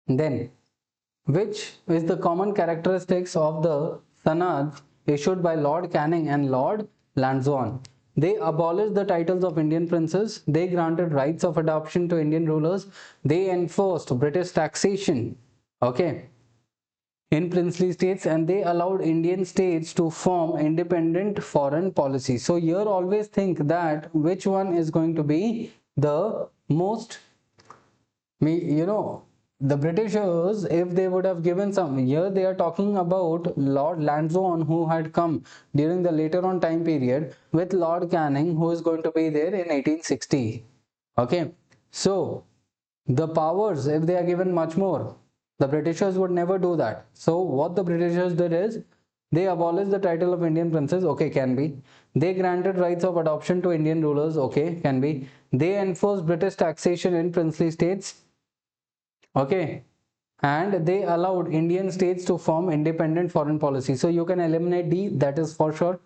Then, which is the common characteristics of the Sanads issued by Lord Canning and Lord Lansdowne? They abolished the titles of Indian princes, they granted rights of adoption to Indian rulers, they enforced British taxation, okay, in princely states, and they allowed Indian states to form independent foreign policy. So here always think that which one is going to be the most, the Britishers, if they would have given some, here they are talking about Lord Lansdowne, who had come during the later on time period, with Lord Canning, who is going to be there in 1860. Okay, so the powers, if they are given much more, the Britishers would never do that. So what the Britishers did is, they abolished the title of Indian princes, okay, can be. They granted rights of adoption to Indian rulers, okay, can be. They enforced British taxation in princely states, okay, and they allowed Indian states to form independent foreign policy. So you can eliminate D, that is for sure,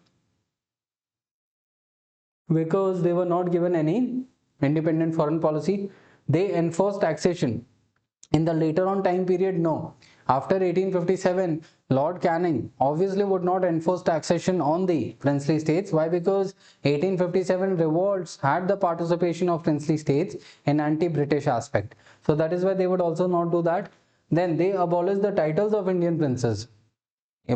because they were not given any independent foreign policy. They enforced taxation. In the later on time period, no. After 1857, Lord Canning obviously would not enforce taxation on the princely states. Why? Because 1857 revolts had the participation of princely states in anti-British aspect. So that is why they would also not do that. Then they abolished the titles of Indian princes.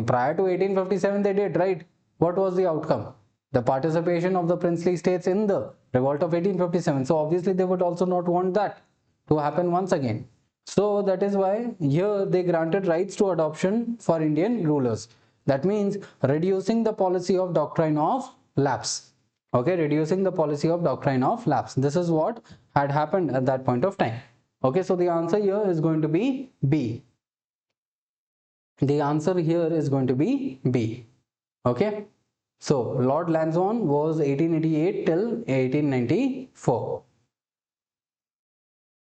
Prior to 1857 they did, right? What was the outcome? The participation of the princely states in the revolt of 1857. So obviously they would also not want that to happen once again. So that is why here they granted rights to adoption for Indian rulers. That means reducing the policy of doctrine of lapse. Okay, reducing the policy of doctrine of lapse. This is what had happened at that point of time. Okay, so the answer here is going to be B. The answer here is going to be B. Okay, so Lord Lansdowne was 1888 till 1894.